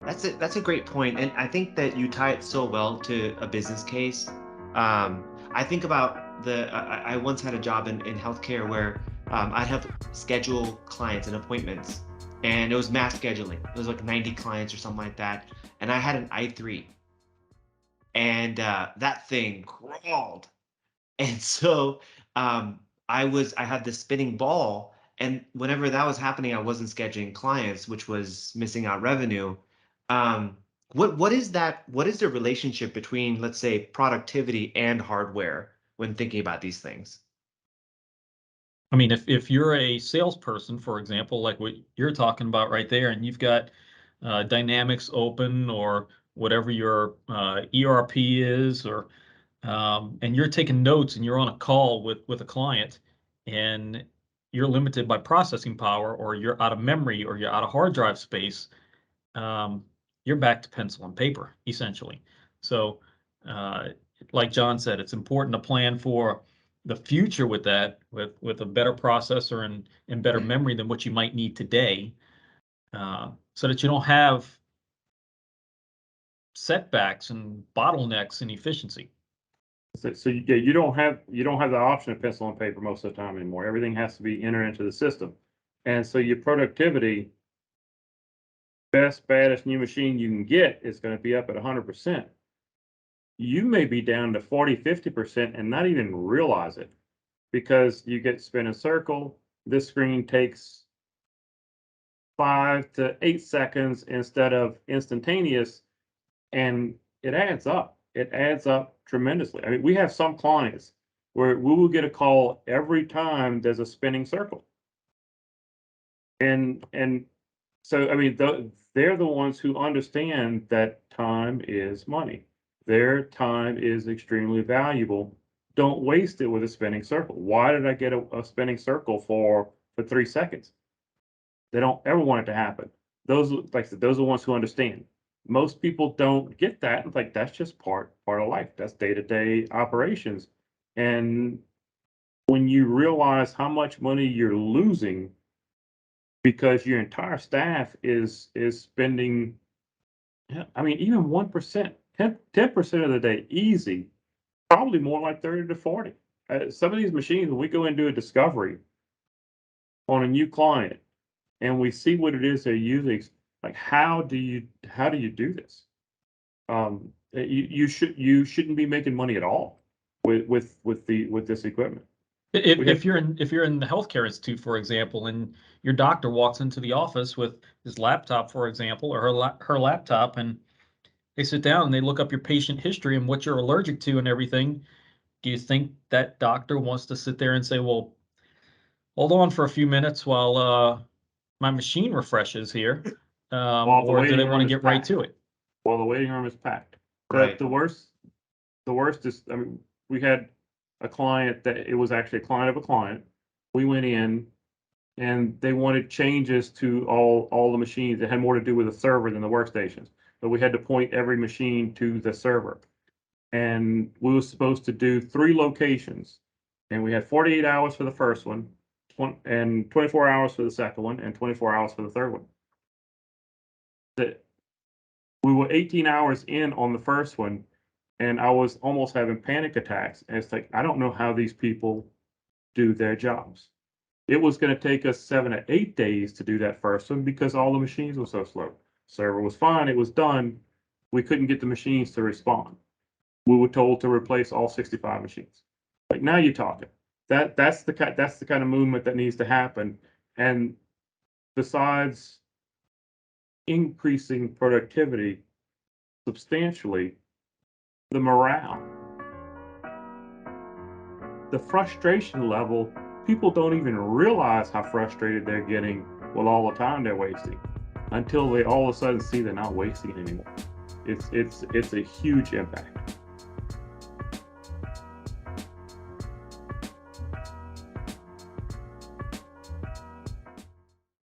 That's a great point, and I think that you tie it so well to a business case. I think about I once had a job in healthcare where I'd have schedule clients and appointments, and it was mass scheduling. It was like 90 clients or something like that, and I had an i3, and that thing crawled. And so I had this spinning ball, and whenever that was happening, I wasn't scheduling clients, which was missing out revenue. Um, what is that? What is the relationship between, let's say, productivity and hardware when thinking about these things? I mean, if you're a salesperson, for example, like what you're talking about right there, and you've got Dynamics open or whatever your ERP is, or and you're taking notes and you're on a call with a client, and you're limited by processing power, or you're out of memory, or you're out of hard drive space, um, you're back to pencil and paper, essentially. So, uh, like John said, it's important to plan for the future with that, with a better processor and better memory than what you might need today, so that you don't have setbacks and bottlenecks in efficiency. So yeah, you don't have the option of pencil and paper most of the time anymore. Everything has to be entered into the system, and so your productivity, best baddest new machine you can get, is going to be up at 100%. You may be down to 40, 50% and not even realize it because you get spin a circle. This screen takes 5 to 8 seconds instead of instantaneous, and it adds up. It adds up tremendously. I mean, we have some clients where we will get a call every time there's a spinning circle. And so I mean, they're the ones who understand that time is money. Their time is extremely valuable. Don't waste it with a spinning circle. Why did I get a spinning circle for 3 seconds? They don't ever want it to happen. Those, like I said, those are the ones who understand. Most people don't get that. It's like that's just part of life. That's day-to-day operations. And when you realize how much money you're losing because your entire staff is spending, yeah, I mean, even 1%, 10% of the day, easy, probably more like 30 to 40. Some of these machines, when we go and do a discovery on a new client, and we see what it is they're using, like how do you do this? You shouldn't be making money at all with this equipment. If, We if have you're in if you're in the healthcare institute, for example, and your doctor walks into the office with his laptop, for example, or her laptop, and they sit down and they look up your patient history and what you're allergic to and everything, do you think that doctor wants to sit there and say, "Well, hold on for a few minutes while my machine refreshes here," while the or do they waiting want room to is get right packed. to it? While the waiting room is packed. The Right. the worst the worst is, I mean, we had a client that it was actually a client of a client. We went in and they wanted changes to all the machines. It had more to do with the server than the workstations. But we had to point every machine to the server. And we were supposed to do 3 locations. And we had 48 hours for the first one, and 24 hours for the second one, and 24 hours for the third one. That we were 18 hours in on the first one, and I was almost having panic attacks. And it's like, I don't know how these people do their jobs. It was going to take us 7 to 8 days to do that first one because all the machines were so slow. Server was fine, it was done. We couldn't get the machines to respond. We were told to replace all 65 machines. Like now you're talking. That's the kind of movement that needs to happen. And besides increasing productivity substantially, the morale, the frustration level, people don't even realize how frustrated they're getting with all the time they're wasting until they all of a sudden see they're not wasting it anymore. It's a huge impact.